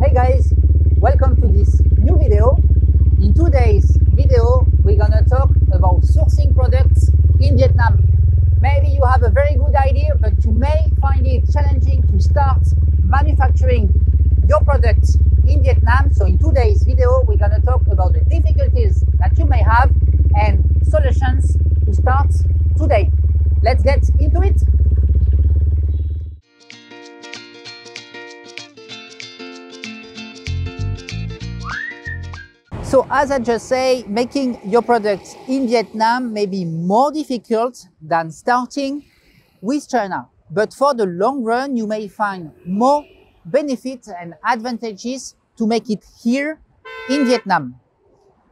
Hey guys, welcome to this new video. In today's video, we're gonna talk about sourcing products in Vietnam. Maybe you have a very good idea, but you may find it challenging to start manufacturing your products in Vietnam. So in today's video, we're gonna talk about the difficulties that you may have and solutions to start today. Let's get into it. So as I just say, making your products in Vietnam may be more difficult than starting with China. But for the long run, you may find more benefits and advantages to make it here in Vietnam.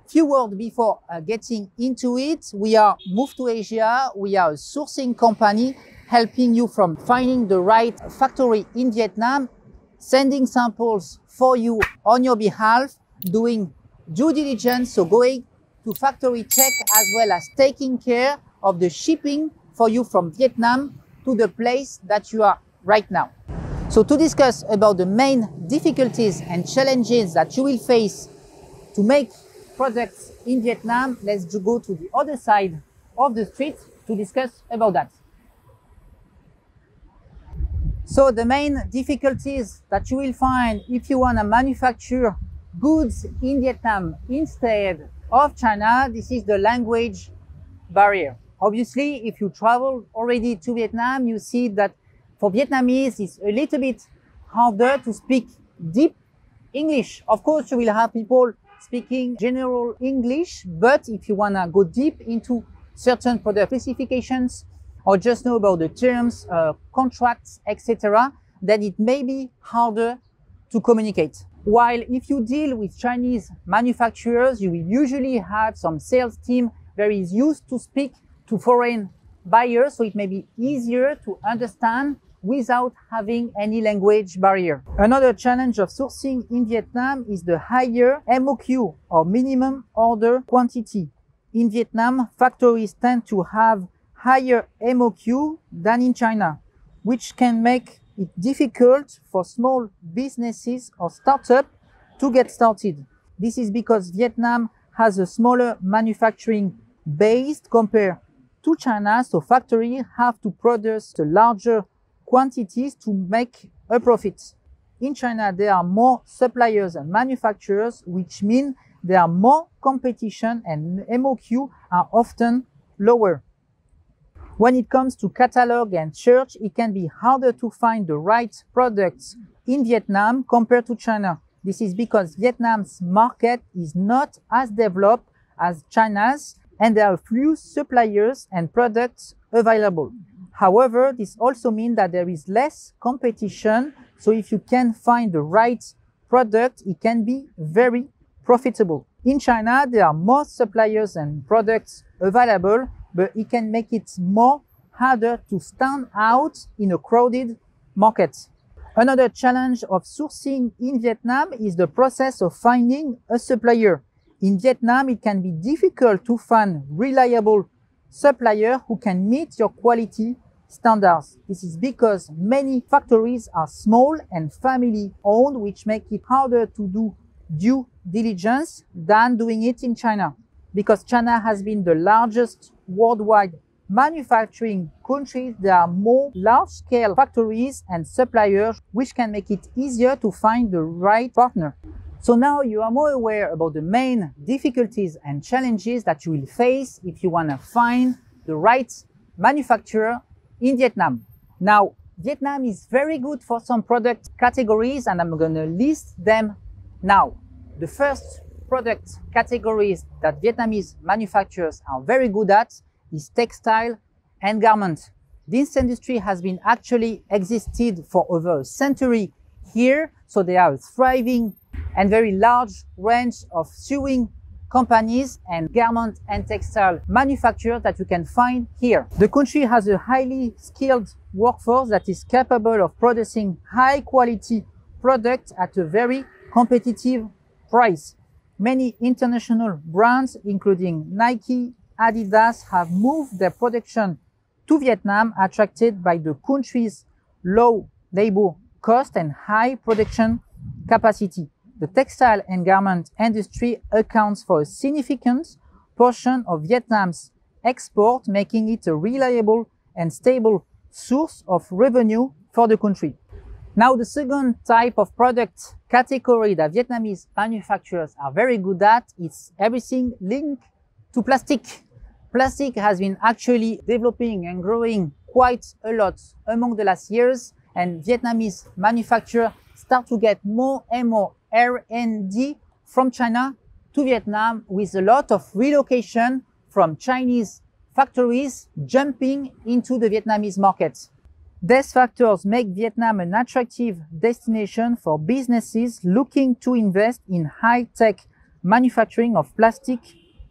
Few words before getting into it. We are Move to Asia. We are a sourcing company helping you from finding the right factory in Vietnam, sending samples for you on your behalf, doing due diligence, so going to factory check, as well as taking care of the shipping for you from Vietnam to the place that you are right now. So to discuss about the main difficulties and challenges that you will face to make products in Vietnam, let's go to the other side of the street to discuss about that. So the main difficulties that you will find if you want to manufacture goods in Vietnam instead of China, this is the language barrier. Obviously, if you travel already to Vietnam, you see that for Vietnamese, it's a little bit harder to speak deep English. Of course, you will have people speaking general English, but if you want to go deep into certain product specifications or just know about the terms, contracts, etc., then it may be harder to communicate. While if you deal with Chinese manufacturers, you will usually have some sales team very used to speak to foreign buyers, so it may be easier to understand without having any language barrier. Another challenge of sourcing in Vietnam is the higher MOQ, or minimum order quantity. In Vietnam, factories tend to have higher MOQ than in China, which can make it's difficult for small businesses or startups to get started. This is because Vietnam has a smaller manufacturing base compared to China, so factories have to produce the larger quantities to make a profit. In China, there are more suppliers and manufacturers, which means there are more competition and MOQ are often lower. When it comes to catalog and search, it can be harder to find the right products in Vietnam compared to China. This is because Vietnam's market is not as developed as China's, and there are few suppliers and products available. However, this also means that there is less competition, so if you can find the right product, it can be very profitable. In China, there are more suppliers and products available, but it can make it more harder to stand out in a crowded market. Another challenge of sourcing in Vietnam is the process of finding a supplier. In Vietnam, it can be difficult to find reliable suppliers who can meet your quality standards. This is because many factories are small and family-owned, which make it harder to do due diligence than doing it in China. Because China has been the largest worldwide manufacturing country, there are more large-scale factories and suppliers, which can make it easier to find the right partner. So now you are more aware about the main difficulties and challenges that you will face if you want to find the right manufacturer in Vietnam. Now, Vietnam is very good for some product categories, and I'm going to list them now. The first product categories that Vietnamese manufacturers are very good at is textile and garment. This industry has been actually existed for over a century here, so there are a thriving and very large range of sewing companies and garment and textile manufacturers that you can find here. The country has a highly skilled workforce that is capable of producing high quality products at a very competitive price. Many international brands, including Nike, Adidas, have moved their production to Vietnam, attracted by the country's low labor cost and high production capacity. The textile and garment industry accounts for a significant portion of Vietnam's export, making it a reliable and stable source of revenue for the country. Now, the second type of product category that Vietnamese manufacturers are very good at is everything linked to plastic. Plastic has been actually developing and growing quite a lot among the last years, and Vietnamese manufacturers start to get more and more R&D from China to Vietnam, with a lot of relocation from Chinese factories jumping into the Vietnamese market. These factors make Vietnam an attractive destination for businesses looking to invest in high-tech manufacturing of plastic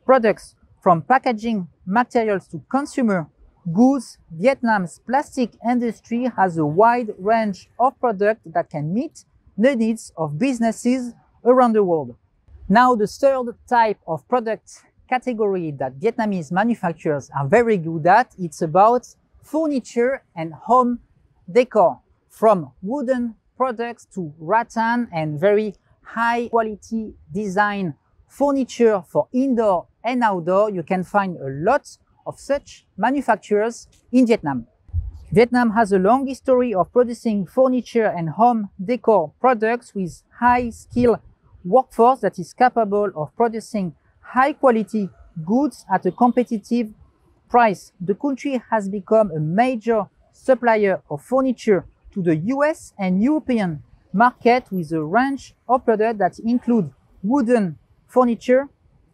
products. From packaging materials to consumer goods, Vietnam's plastic industry has a wide range of products that can meet the needs of businesses around the world. Now, the third type of product category that Vietnamese manufacturers are very good at, it's about furniture and home decor. From wooden products to rattan and very high quality design furniture for indoor and outdoor, you can find a lot of such manufacturers in Vietnam. Vietnam has a long history of producing furniture and home decor products with high-skilled workforce that is capable of producing high-quality goods at a competitive price. The country has become a major supplier of furniture to the US and European market, with a range of products that include wooden furniture,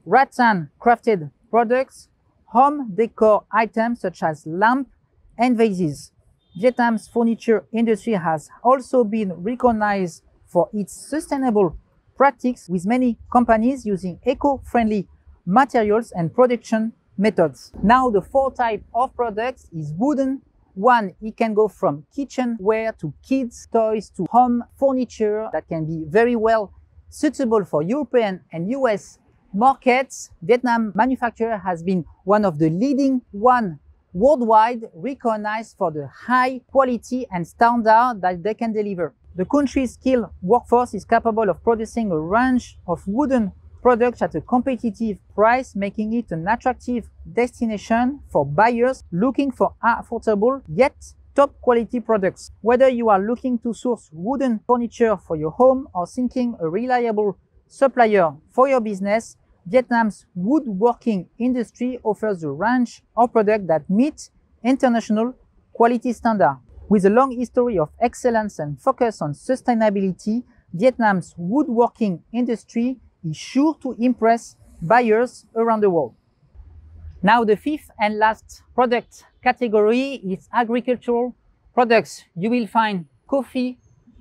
rattan crafted products, home decor items such as lamps and vases. Vietnam's furniture industry has also been recognized for its sustainable practices, with many companies using eco-friendly materials and production methods. Now, the fourth type of products is wooden one. It can go from kitchenware to kids' toys to home furniture that can be very well suitable for European and US markets. Vietnam manufacturer has been one of the leading one worldwide, recognized for the high quality and standard that they can deliver. The country's skilled workforce is capable of producing a range of wooden products at a competitive price, making it an attractive destination for buyers looking for affordable yet top quality products. Whether you are looking to source wooden furniture for your home or seeking a reliable supplier for your business, Vietnam's woodworking industry offers a range of products that meet international quality standards. With a long history of excellence and focus on sustainability, Vietnam's woodworking industry is sure to impress buyers around the world. Now, the fifth and last product category is agricultural products. You will find coffee,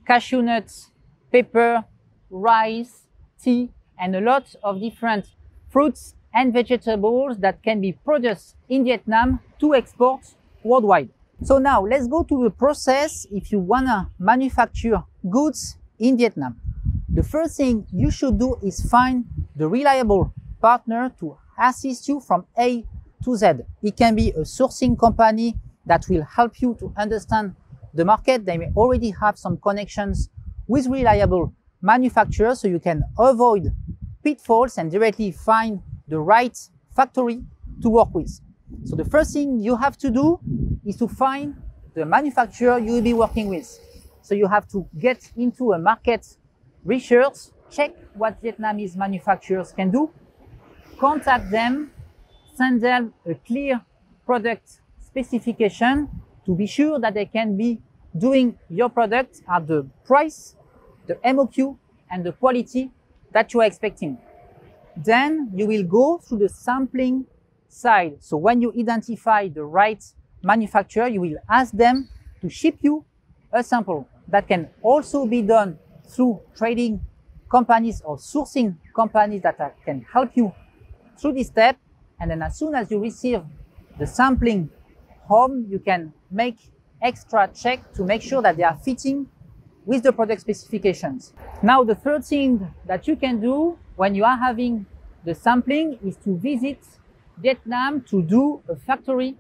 cashew nuts, pepper, rice, tea, and a lot of different fruits and vegetables that can be produced in Vietnam to export worldwide. So now let's go to the process if you wanna manufacture goods in Vietnam. The first thing you should do is find the reliable partner to assist you from A to Z. It can be a sourcing company that will help you to understand the market. They may already have some connections with reliable manufacturers, so you can avoid pitfalls and directly find the right factory to work with. So the first thing you have to do is to find the manufacturer you will be working with. So you have to get into a market research, check what Vietnamese manufacturers can do, contact them, send them a clear product specification to be sure that they can be doing your product at the price, the MOQ, and the quality that you are expecting. Then you will go through the sampling side. So when you identify the right manufacturer, you will ask them to ship you a sample. That can also be done through trading companies or sourcing companies that can help you through this step. And then as soon as you receive the sampling home, you can make extra check to make sure that they are fitting with the product specifications. Now, the third thing that you can do when you are having the sampling is to visit Vietnam to do a factory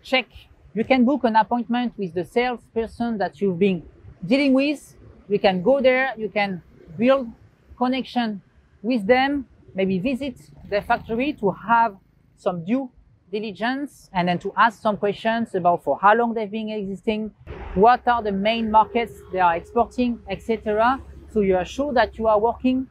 check. You can book an appointment with the salesperson that you've been dealing with. You can go there, you can build connection with them, maybe visit their factory to have some due diligence and then to ask some questions about for how long they've been existing, what are the main markets they are exporting, etc. So you are sure that you are working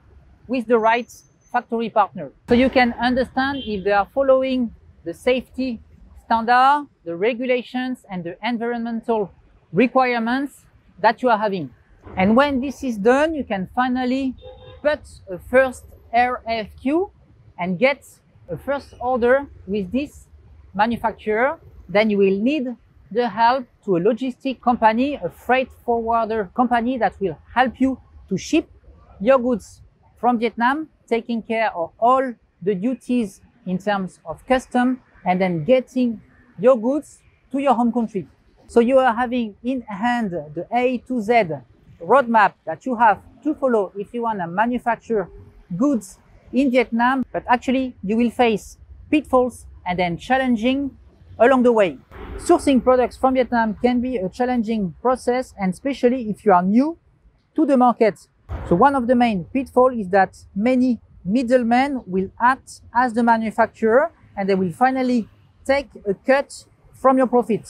with the right factory partner. So you can understand if they are following the safety standard, the regulations and the environmental requirements that you are having. And when this is done, you can finally put a first RFQ and get a first order with this manufacturer. Then you will need the help to a logistic company, a freight forwarder company that will help you to ship your goods from Vietnam, taking care of all the duties in terms of custom and then getting your goods to your home country. So you are having in hand the A to Z roadmap that you have to follow if you want to manufacture goods in Vietnam, but actually you will face pitfalls and then challenging along the way. Sourcing products from Vietnam can be a challenging process, and especially if you are new to the market. So one of the main pitfalls is that many middlemen will act as the manufacturer and they will finally take a cut from your profit.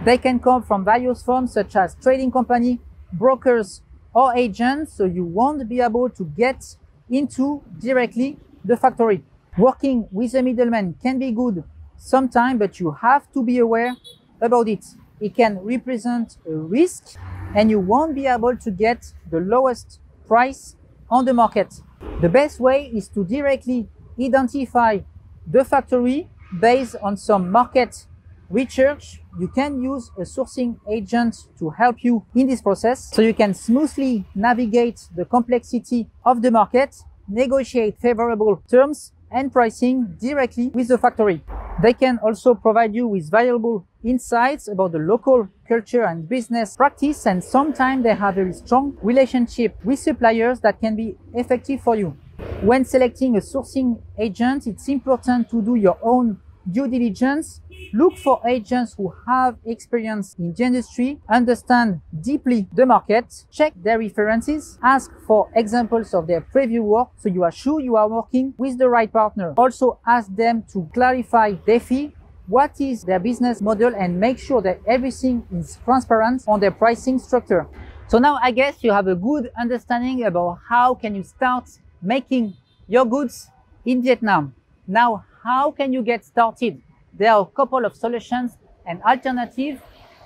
They can come from various forms such as trading company, brokers or agents, so you won't be able to get into directly the factory. Working with a middleman can be good sometimes, but you have to be aware about it. It can represent a risk and you won't be able to get the lowest price on the market. The best way is to directly identify the factory based on some market research. You can use a sourcing agent to help you in this process so you can smoothly navigate the complexity of the market, negotiate favorable terms and pricing directly with the factory. They can also provide you with valuable insights about the local culture and business practice, and sometimes they have a very strong relationship with suppliers that can be effective for you. When selecting a sourcing agent, it's important to do your own due diligence. Look for agents who have experience in the industry, understand deeply the market, check their references, ask for examples of their previous work so you are sure you are working with the right partner. Also ask them to clarify their fee, what is their business model, and make sure that everything is transparent on their pricing structure. So now I guess you have a good understanding about how can you start making your goods in Vietnam. Now, how can you get started? There are a couple of solutions and alternatives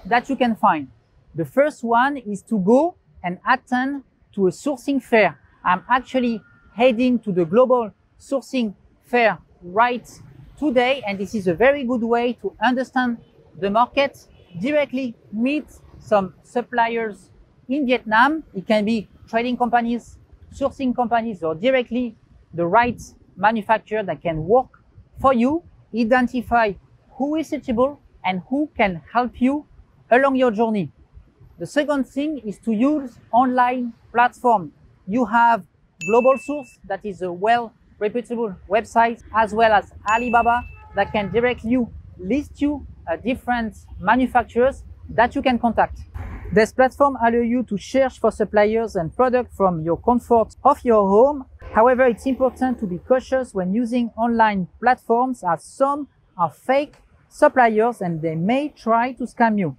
that you can find. The first one is to go and attend to a sourcing fair. I'm actually heading to the Global Sourcing Fair right today, and this is a very good way to understand the market, directly meet some suppliers in Vietnam. It can be trading companies, sourcing companies, or directly the right manufacturer that can work for you. Identify who is suitable and who can help you along your journey. The second thing is to use online platform. You have Global Source, that is a well-reputable website, as well as Alibaba, that can directly list you different manufacturers that you can contact. This platform allows you to search for suppliers and products from your comfort of your home. However, it's important to be cautious when using online platforms, as some are fake suppliers and they may try to scam you.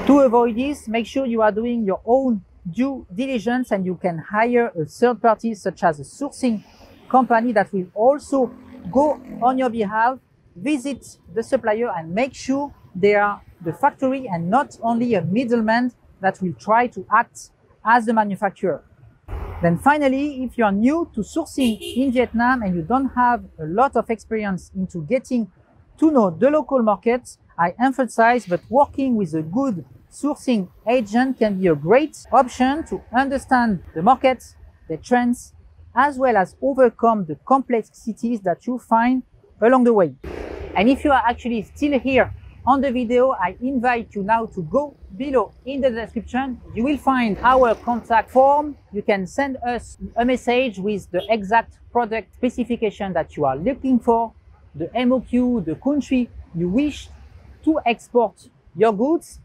To avoid this, make sure you are doing your own due diligence and you can hire a third party such as a sourcing company that will also go on your behalf, visit the supplier and make sure they are the factory and not only a middleman that will try to act as the manufacturer. Then finally, if you are new to sourcing in Vietnam and you don't have a lot of experience into getting to know the local markets, I emphasize that working with a good sourcing agent can be a great option to understand the market, the trends, as well as overcome the complexities that you find along the way. And if you are actually still here on the video, I invite you now to go below in the description. You will find our contact form. You can send us a message with the exact product specification that you are looking for, the MOQ, the country you wish to export your goods,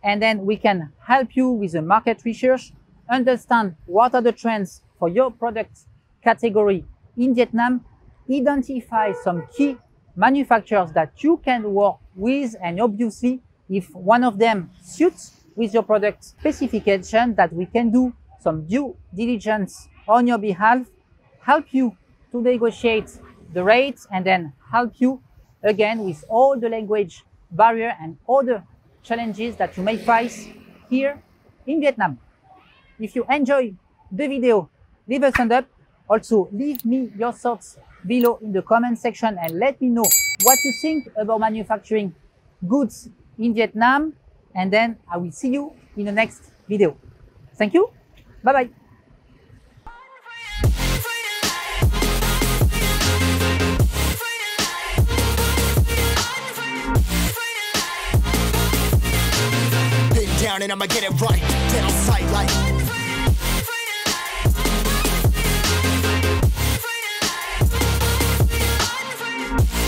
and then we can help you with the market research, understand what are the trends for your product category in Vietnam, identify some key manufacturers that you can work with, and obviously if one of them suits with your product specification, that we can do some due diligence on your behalf, help you to negotiate the rates, and then help you again with all the language barrier and other challenges that you may face here in Vietnam. If you enjoy the video, leave a thumbs up. Also, leave me your thoughts below in the comment section and let me know what you think about manufacturing goods in Vietnam. And then I will see you in the next video. Thank you. Bye-bye. Down and I'ma get it right, dead on sight like